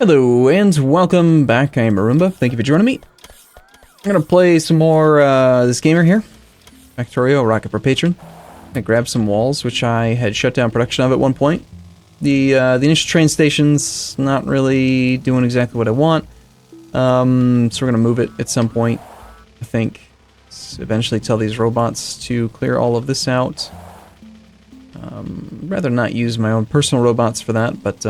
Hello and welcome back. I am Arumba. Thank you for joining me. I'm gonna play some more this gamer here, Factorio, Rocket for Patron. I grabbed some walls, which I had shut down production of at one point. The initial train station's not really doing exactly what I want, so we're gonna move it at some point. I think eventually tell these robots to clear all of this out. I'd rather not use my own personal robots for that, but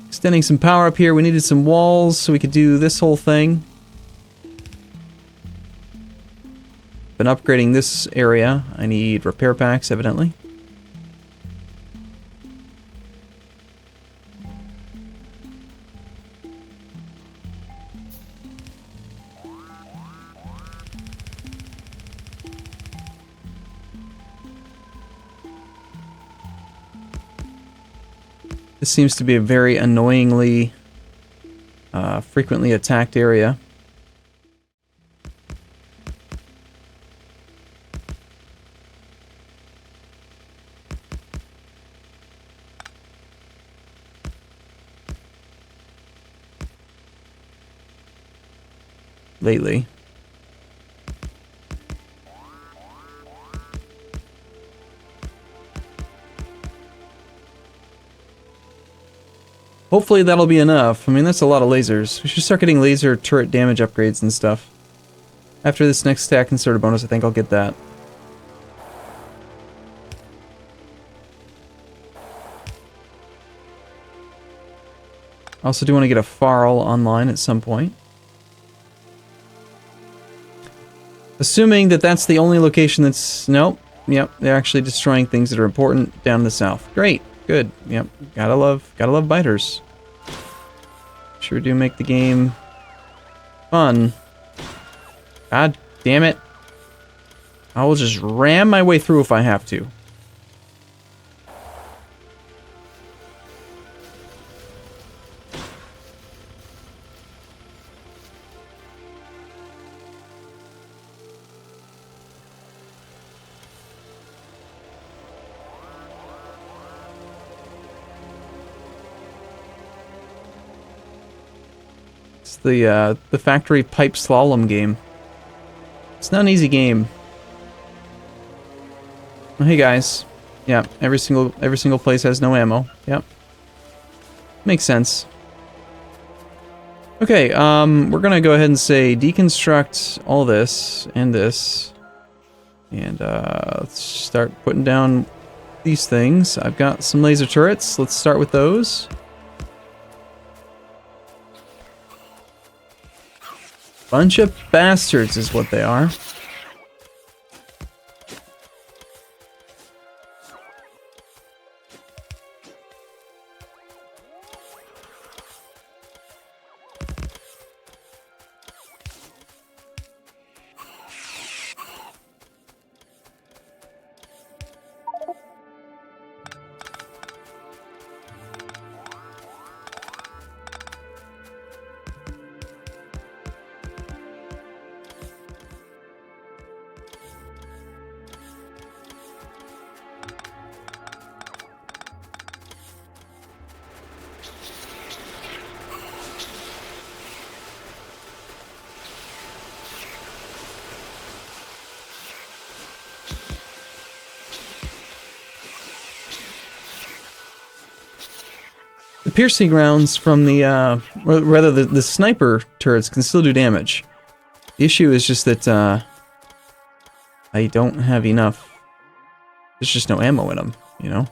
extending some power up here. We needed some walls so we could do this whole thing. Been upgrading this area. I need repair packs, evidently. This seems to be a very annoyingly, frequently attacked area. Lately. Hopefully that'll be enough. I mean, that's a lot of lasers. We should start getting laser turret damage upgrades and stuff. After this next stack inserter bonus, I think I'll get that. I also do want to get a Farl online at some point. Assuming that that's the only location that's... Nope. Yep, they're actually destroying things that are important down in the south. Great. Good. Yep. Gotta love biters. Sure do make the game fun. God damn it. I will just ram my way through if I have to. The factory pipe slalom game. It's not an easy game. Oh, hey guys. Yeah, every single place has no ammo. Yep. Makes sense. Okay, we're gonna go ahead and say deconstruct all this and this. And let's start putting down these things. I've got some laser turrets. Let's start with those. Bunch of bastards is what they are. The piercing rounds from the, or rather the sniper turrets can still do damage. The issue is just that, I don't have enough. There's just no ammo in them, you know?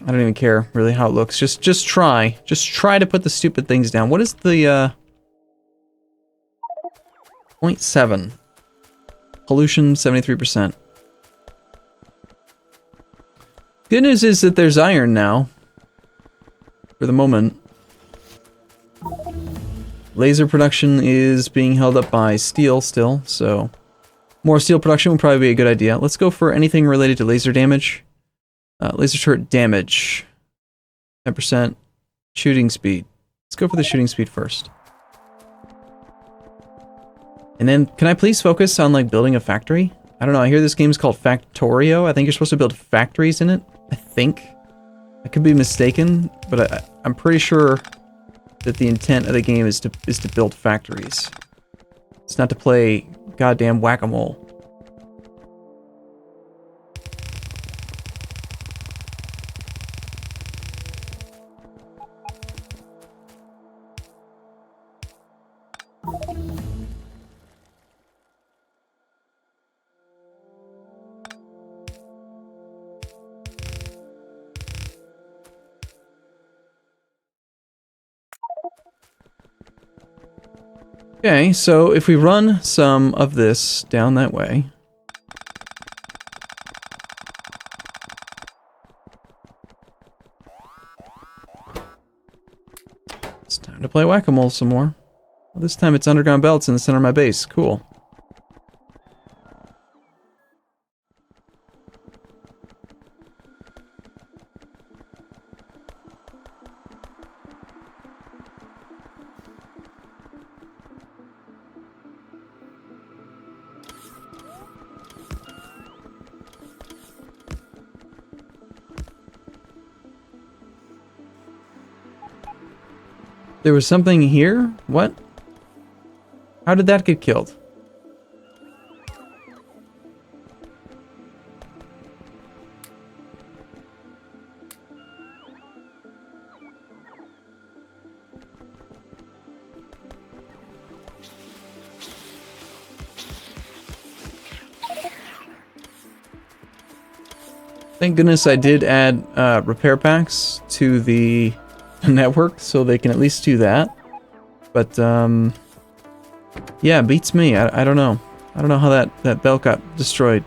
I don't even care, really, how it looks. Just try. Just try to put the stupid things down. What is the, 0.7. Pollution, 73%. Good news is that there's iron now. For the moment. Laser production is being held up by steel still, so More steel production would probably be a good idea. Let's go for anything related to laser damage. Laser turret damage. 10%. Shooting speed. Let's go for the shooting speed first. And then, can I please focus on, like, building a factory? I don't know, I hear this game is called Factorio. I think you're supposed to build factories in it. I think. I could be mistaken, but I'm pretty sure that the intent of the game is to build factories. It's not to play goddamn whack-a-mole. Okay, so if we run some of this down that way... It's time to play whack-a-mole some more. Well, this time it's underground belts in the center of my base. Cool. There was something here? What? How did that get killed? Thank goodness I did add repair packs to the network, so they can at least do that. But, yeah, beats me. I don't know. I don't know how that belt got destroyed.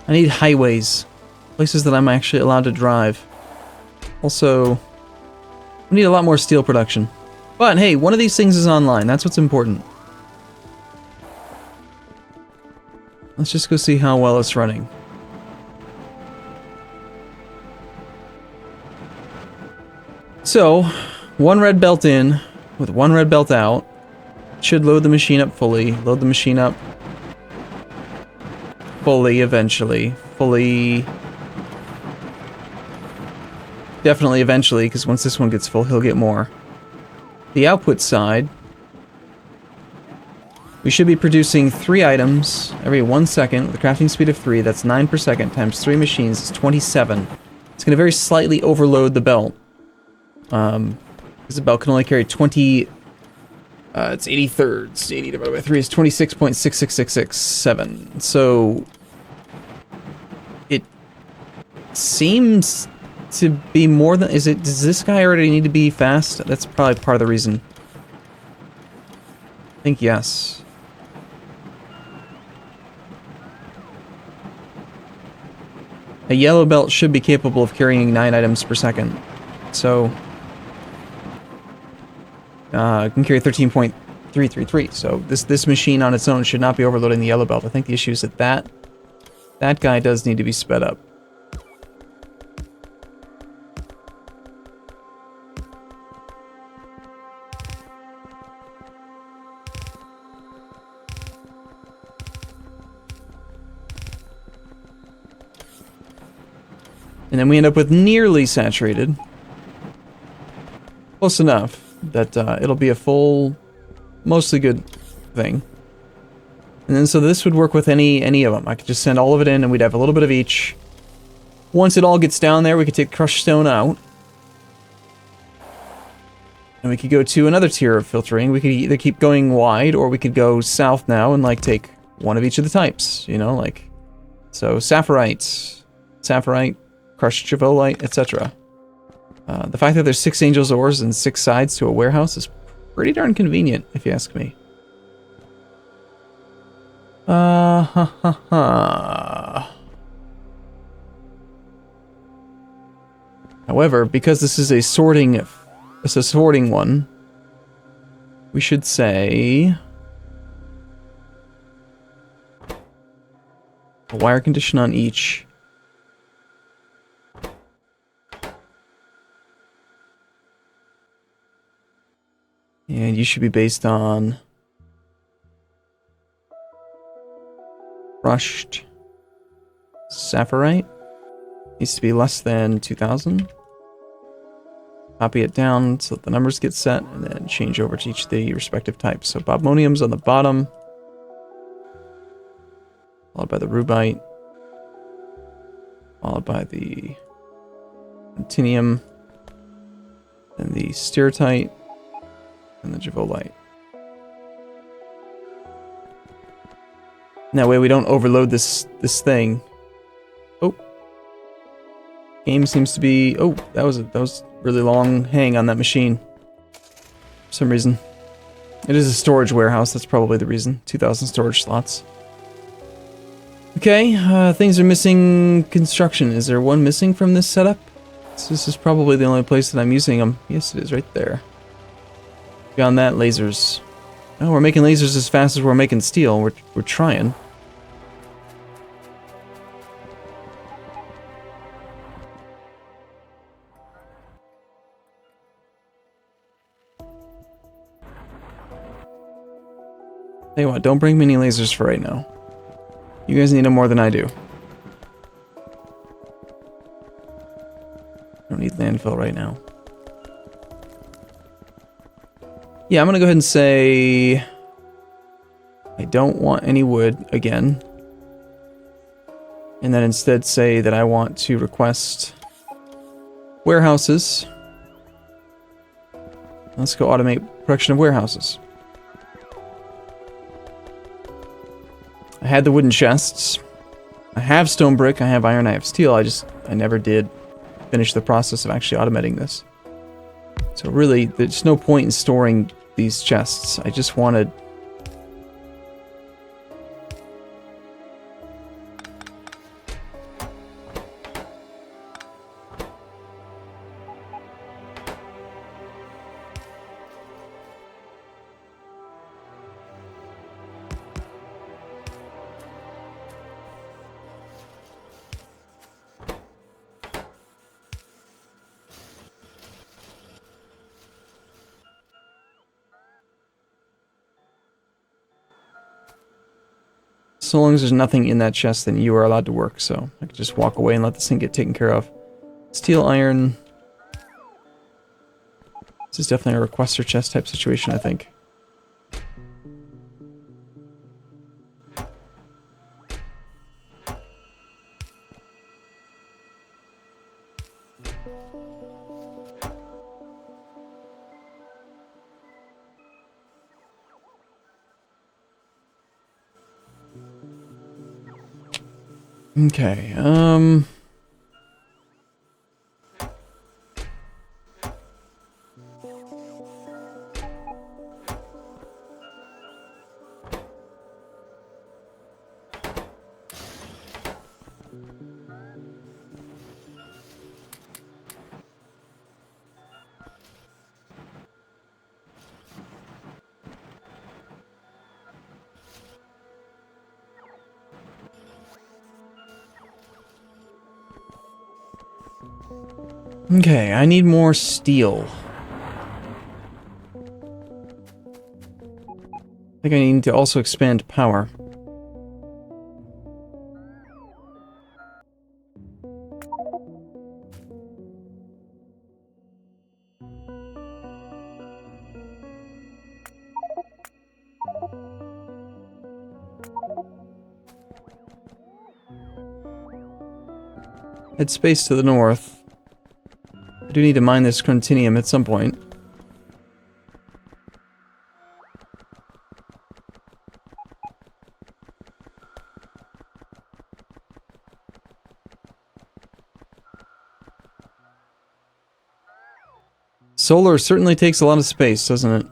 I need highways. Places that I'm actually allowed to drive. Also, we need a lot more steel production. But hey, one of these things is online. That's what's important. Let's just go see how well it's running. So, one red belt in, with one red belt out. Should load the machine up fully. Load the machine up fully eventually. Definitely eventually, because once this one gets full, he'll get more. The output side, we should be producing 3 items every 1 second with a crafting speed of 3. That's 9 per second times 3 machines is 27. It's going to very slightly overload the belt. Because the belt can only carry 20... it's 80 thirds. 80 divided by 3 is 26.66667. So... it seems to be more than... does this guy already need to be fast? That's probably part of the reason. I think yes. A yellow belt should be capable of carrying 9 items per second. So... it can carry 13.333, so this machine on its own should not be overloading the yellow belt. I think the issue is that guy does need to be sped up. And then we end up with nearly saturated. Close enough that it'll be a full, mostly good thing. And then so this would work with any of them. I could just send all of it in and we'd have a little bit of each. Once it all gets down there, we could take crushed stone out. And we could go to another tier of filtering. We could either keep going wide or we could go south now and like take one of each of the types, you know, like... So sapphirite, sapphirite, crushed javolite, etc. The fact that there's 6 angels ores and 6 sides to a warehouse is pretty darn convenient, if you ask me. However, because this is a sorting one, we should say a wire condition on each. And you should be based on crushed sapphirite. Needs to be less than 2,000. Copy it down so that the numbers get set, and then change over to each of the respective types. So bobmonium's on the bottom, followed by the rubite, followed by the runtinium, and the steatite, and the javolite. And that way we don't overload this thing. Oh. Game seems to be... Oh, that was really long hang on that machine. For some reason. It is a storage warehouse, that's probably the reason. 2,000 storage slots. Okay, things are missing construction. Is there one missing from this setup? So this is probably the only place that I'm using them. Yes, it is right there. Beyond that, lasers. Oh, we're making lasers as fast as we're making steel. We're trying. Tell you what, don't bring mini lasers for right now. You guys need them more than I do. Don't need landfill right now. Yeah, I'm gonna go ahead and say I don't want any wood again. And then instead say that I want to request warehouses. Let's go automate production of warehouses. I had the wooden chests. I have stone brick, I have iron, I have steel. I never did finish the process of actually automating this. So really, there's no point in storing these chests. I just wanted... So long as there's nothing in that chest, then you are allowed to work, so I can just walk away and let this thing get taken care of. Steel, iron... This is definitely a requester chest type situation, I think. Okay, Okay, I need more steel. I think I need to also expand power. Head space to the north. I do need to mine this runtinium at some point. Solar certainly takes a lot of space, doesn't it?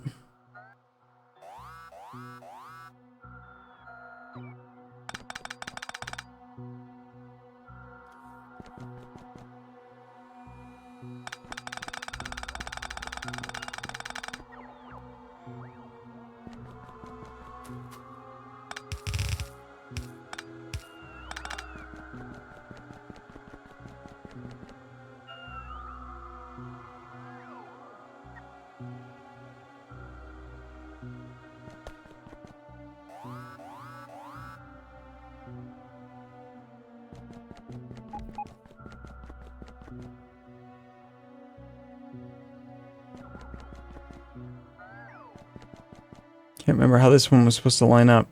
Can't remember how this one was supposed to line up.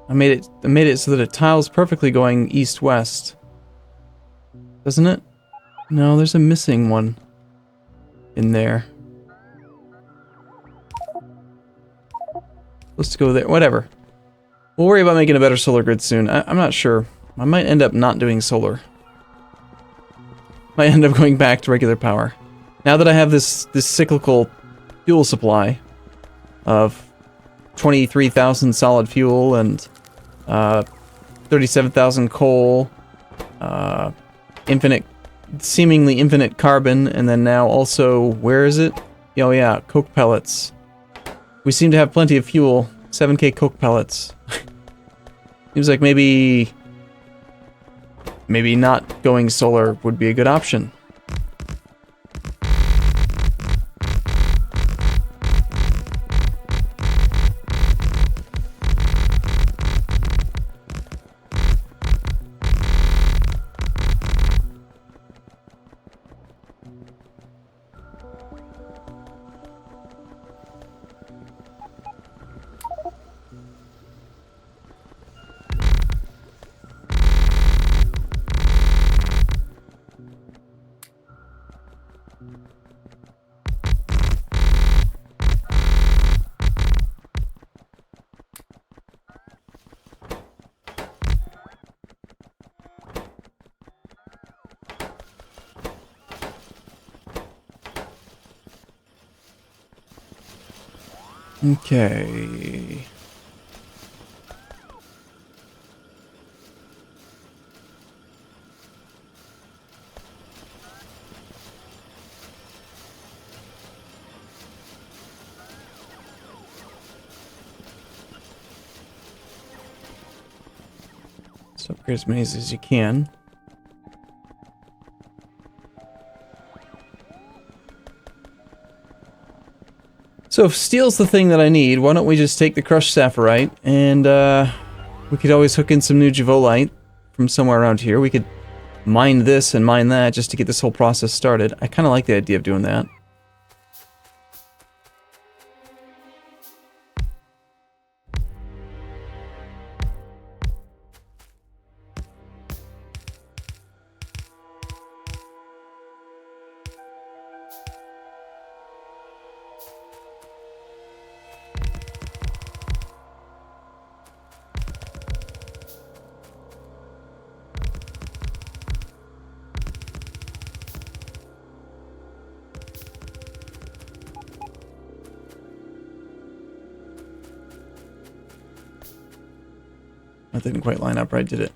I made it so that it tiles perfectly going east-west. Doesn't it? No, there's a missing one in there. Let's go there. Whatever. We'll worry about making a better solar grid soon. I'm not sure. I might end up not doing solar. Might end up going back to regular power. Now that I have this cyclical fuel supply of 23,000 solid fuel and 37,000 coal, seemingly infinite carbon, and then now also, where is it? Oh yeah, coke pellets. We seem to have plenty of fuel. 7k coke pellets. Seems like maybe not going solar would be a good option. Okay. So upgrade as many as you can. So if steel's the thing that I need, why don't we just take the crushed sapphirite, and we could always hook in some new Javolite from somewhere around here. We could mine this and mine that just to get this whole process started. I kind of like the idea of doing that. That didn't quite line up right, did it?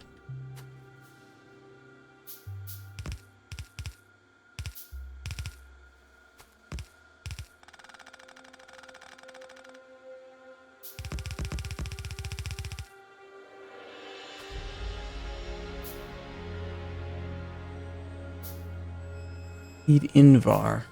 Need Invar.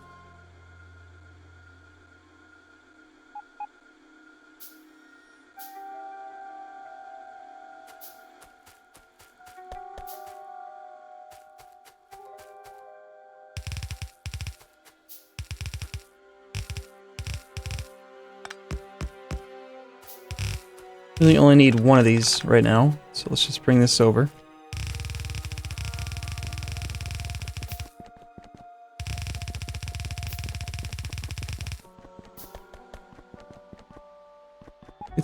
Really only need one of these right now, so let's just bring this over.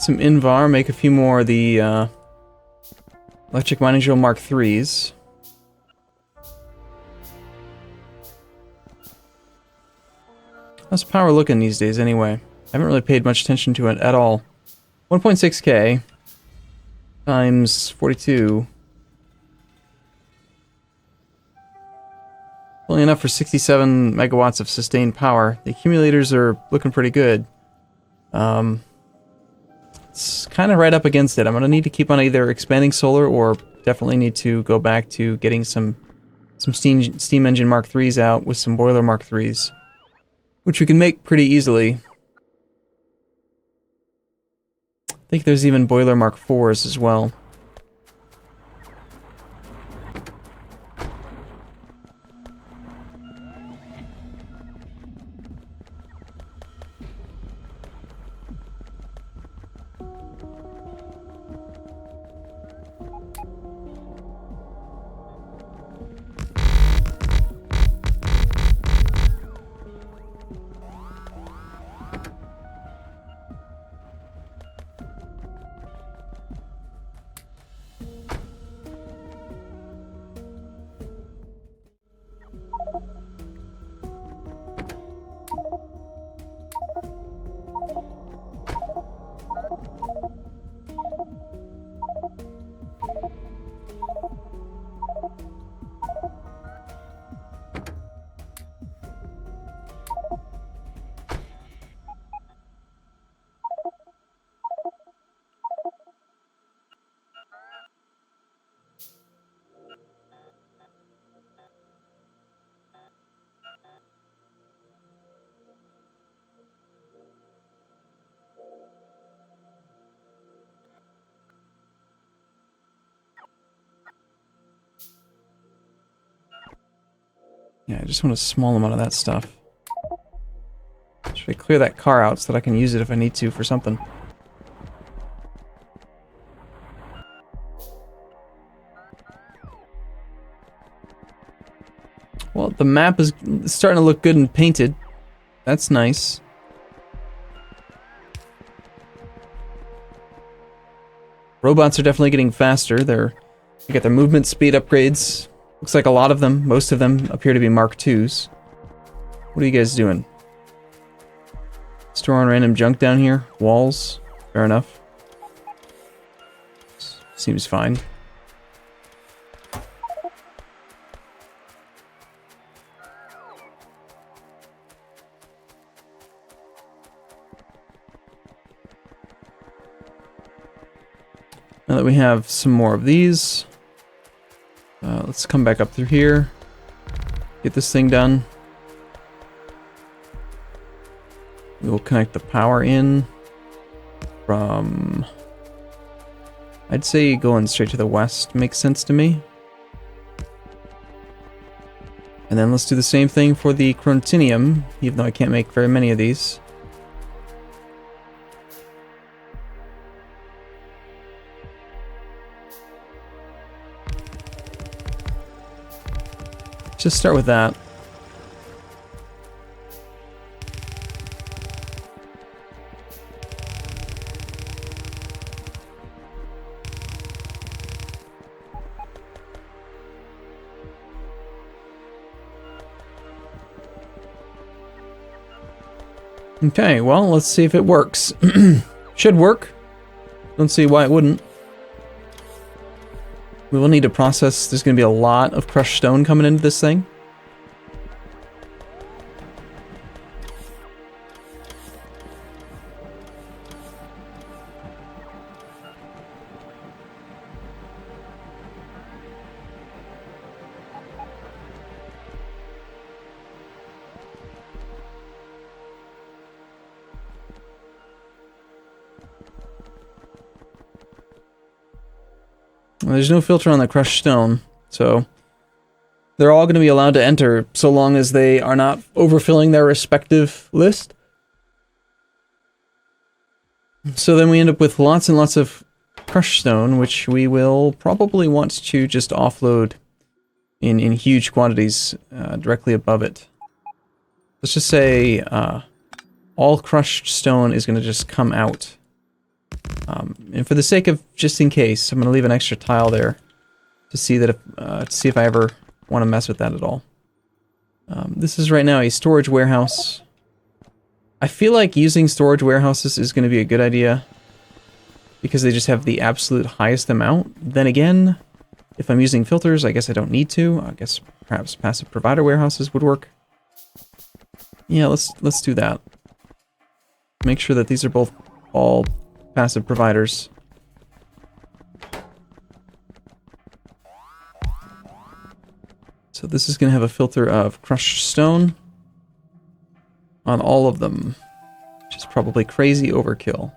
some Invar, make a few more of the electric mining drill Mark IIIs. How's power looking these days anyway? I haven't really paid much attention to it at all. 1.6k times 42. Only enough for 67 megawatts of sustained power. The accumulators are looking pretty good. It's kind of right up against it. I'm going to need to keep on either expanding solar or definitely need to go back to getting some steam engine Mark IIIs out with some boiler Mark IIIs, which we can make pretty easily. I think there's even boiler Mark IVs as well. Yeah, I just want a small amount of that stuff. Should I clear that car out so that I can use it if I need to for something? Well, the map is starting to look good and painted. That's nice. Robots are definitely getting faster. They get their movement speed upgrades. Looks like a lot of them, most of them, appear to be Mark IIs. What are you guys doing? Storing random junk down here? Walls? Fair enough. Seems fine. Now that we have some more of these, let's come back up through here, get this thing done. We will connect the power in from, I'd say going straight to the west makes sense to me. And then let's do the same thing for the Chrontinium, even though I can't make very many of these. Just start with that. Okay, well, let's see if it works. Should work. Don't see why it wouldn't. We will need to process. There's going to be a lot of crushed stone coming into this thing. There's no filter on the crushed stone, so they're all going to be allowed to enter so long as they are not overfilling their respective list. So then we end up with lots and lots of crushed stone, which we will probably want to just offload in huge quantities directly above it. Let's just say all crushed stone is going to just come out And for the sake of just in case, I'm going to leave an extra tile there to see that to see if I ever want to mess with that at all. This is right now a storage warehouse. I feel like using storage warehouses is going to be a good idea because they just have the absolute highest amount. Then again, if I'm using filters, I guess I don't need to. I guess perhaps passive provider warehouses would work. Yeah, let's do that. Make sure that these are both all passive providers. So this is going to have a filter of crushed stone on all of them, which is probably crazy overkill.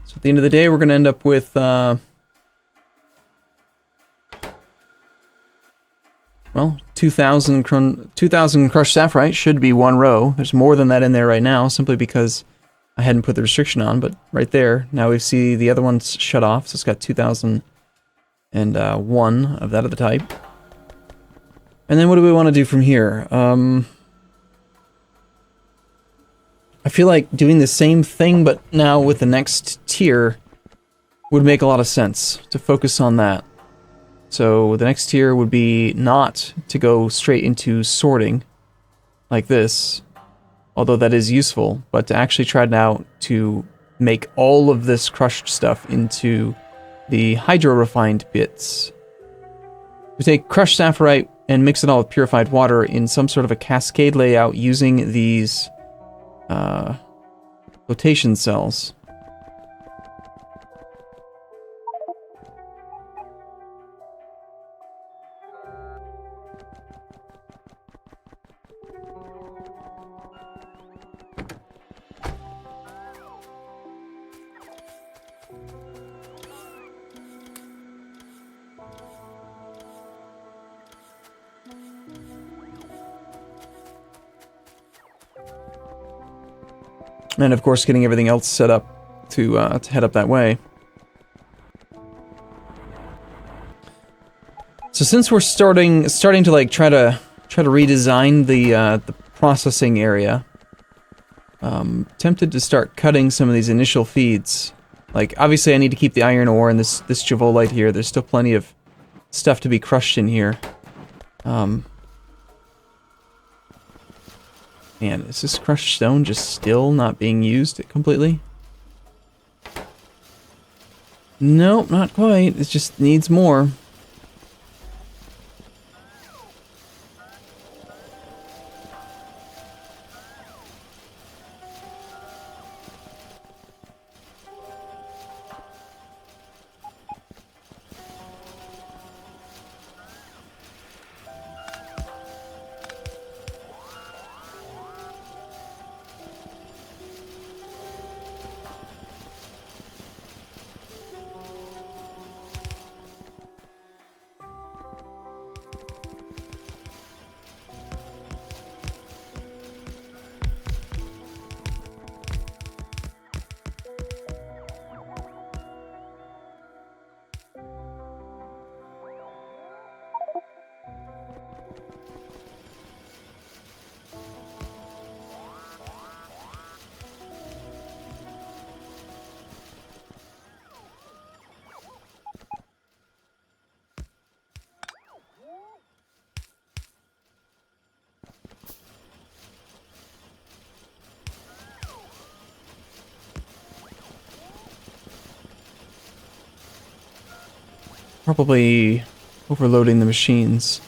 So at the end of the day, we're going to end up with, well, 2,000 crushed sapphirite should be one row. There's more than that in there right now, simply because I hadn't put the restriction on, but right there, now we see the other one's shut off, so it's got 2,001 of that other type. And then what do we want to do from here? I feel like doing the same thing, but now with the next tier would make a lot of sense to focus on that. So the next tier would be not to go straight into sorting like this, although that is useful, but to actually try now to make all of this crushed stuff into the hydro-refined bits. We take crushed sapphirite and mix it all with purified water in some sort of a cascade layout using these flotation cells. And of course, getting everything else set up to head up that way. So since we're starting to like try to redesign the processing area, tempted to start cutting some of these initial feeds. Like obviously, I need to keep the iron ore and this javolite here. There's still plenty of stuff to be crushed in here. Man, is this crushed stone just still not being used completely? Nope, not quite. It just needs more. Probably overloading the machines.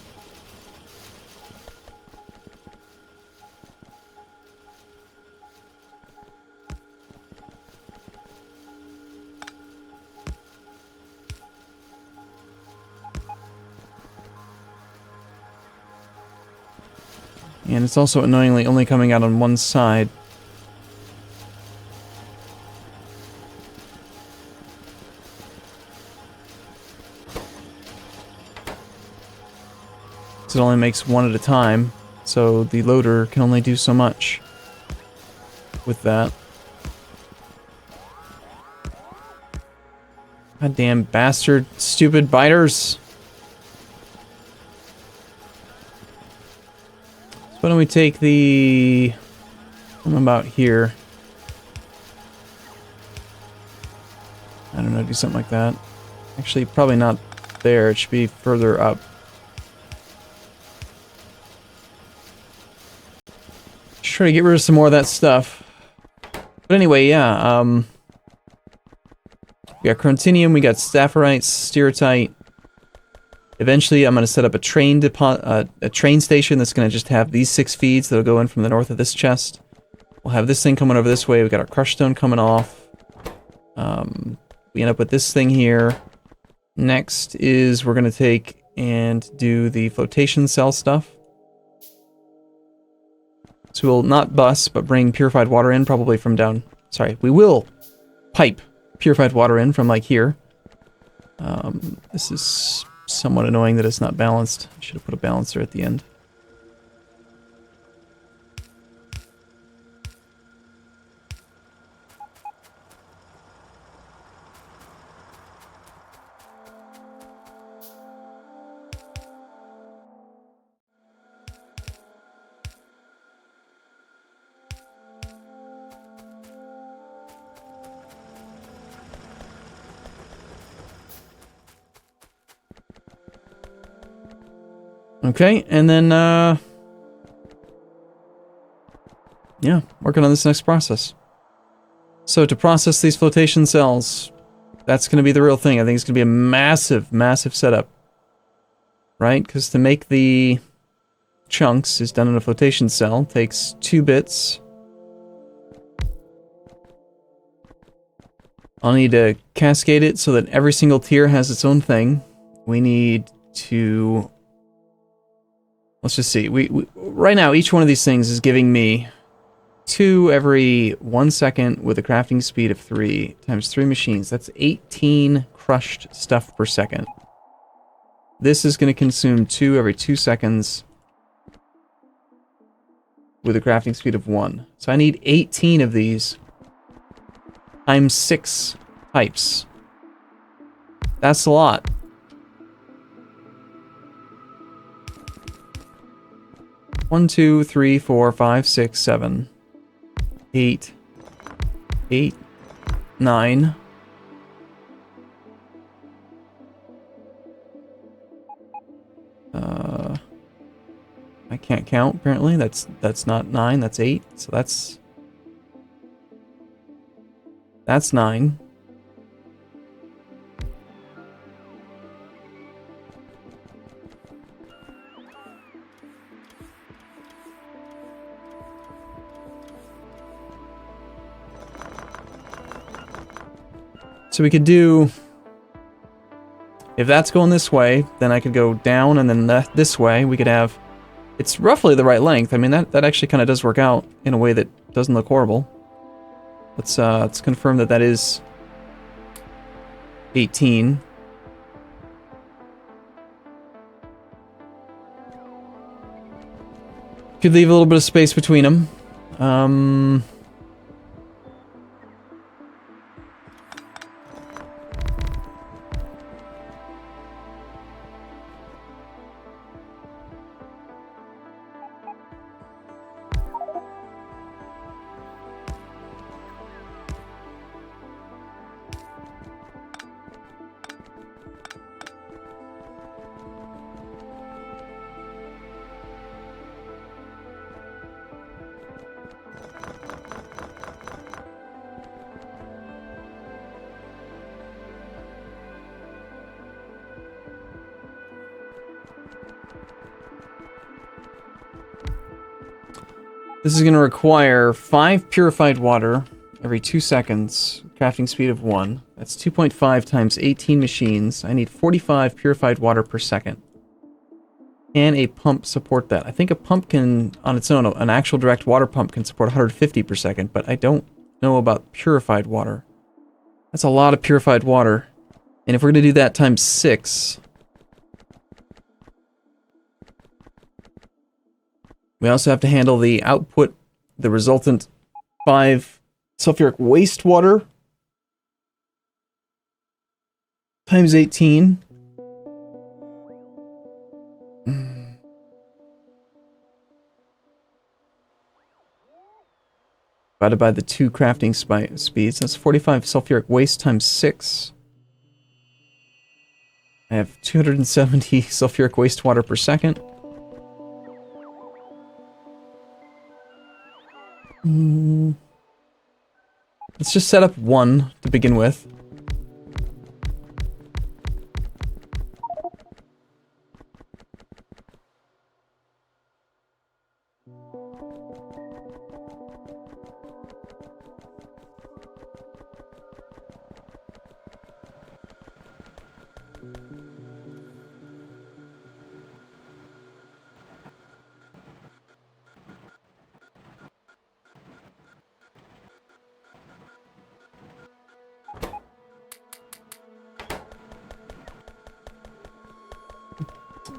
And it's also annoyingly only coming out on one side. So it only makes one at a time, so the loader can only do so much with that. Goddamn bastard, stupid biters. So why don't we take the... I'm about here. I don't know, do something like that. Actually, probably not there. It should be further up. Just try to get rid of some more of that stuff. But anyway, yeah, we got Chrontinium, we got Staphorite, Stereotyte. Eventually, I'm going to set up a train station that's going to just have these 6 feeds that'll go in from the north of this chest. We'll have this thing coming over this way. We've got our crush stone coming off. We end up with this thing here. Next is we're going to take and do the flotation cell stuff. So we'll not bus, but bring purified water in, probably from down... Sorry, we will pipe purified water in from, like, here. This is somewhat annoying that it's not balanced. I should have put a balancer at the end. Okay, and then, yeah, working on this next process. So to process these flotation cells, that's going to be the real thing. I think it's going to be a massive, massive setup. Right? Because to make the chunks is done in a flotation cell. Takes 2 bits. I'll need to cascade it so that every single tier has its own thing. We need to... Let's just see. We right now, each one of these things is giving me 2 every 1 second with a crafting speed of 3 times 3 machines. That's 18 crushed stuff per second. This is going to consume 2 every 2 seconds with a crafting speed of 1. So I need 18 of these times 6 pipes. That's a lot. 1, 2, 3, 4, 5, 6, 7, 8, 9. I can't count, apparently. That's not 9, that's 8. So that's 9. So we could do, if that's going this way, then I could go down and then this way. We could have, it's roughly the right length. I mean, that actually kind of does work out in a way that doesn't look horrible. Let's confirm that that is 18. Could leave a little bit of space between them. This is going to require 5 purified water every 2 seconds, crafting speed of 1. That's 2.5 times 18 machines. I need 45 purified water per second. Can a pump support that? I think a pump can, on its own, an actual direct water pump can support 150 per second, but I don't know about purified water. That's a lot of purified water. And if we're going to do that times 6... We also have to handle the output, the resultant 5 sulfuric wastewater times 18. Divided by the 2 crafting speeds. That's 45 sulfuric waste times 6. I have 270 sulfuric wastewater per second. Let's just set up 1 to begin with.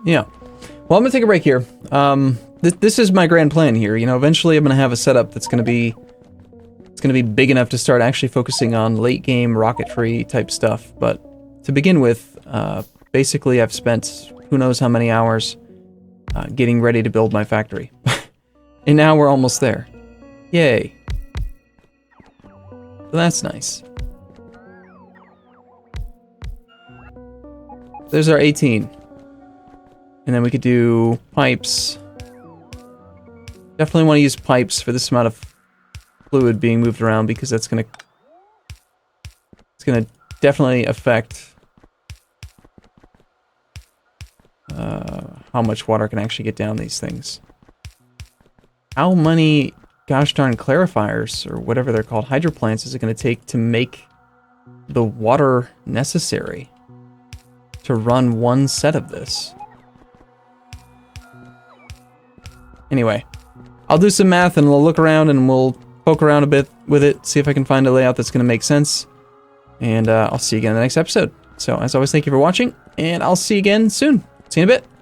Yeah. Well, I'm gonna take a break here. This is my grand plan here. You know, eventually I'm gonna have a setup that's gonna be big enough to start actually focusing on late game rocketry type stuff. But to begin with, basically I've spent who knows how many hours getting ready to build my factory, and now we're almost there. Yay! So that's nice. There's our 18. And then we could do pipes. Definitely want to use pipes for this amount of fluid being moved around because it's gonna definitely affect how much water can actually get down these things. How many gosh darn clarifiers, or whatever they're called, hydroplants, is it going to take to make the water necessary to run one set of this? Anyway, I'll do some math and we'll look around and we'll poke around a bit with it, see if I can find a layout that's going to make sense. And I'll see you again in the next episode. So, as always, thank you for watching, and I'll see you again soon. See you in a bit.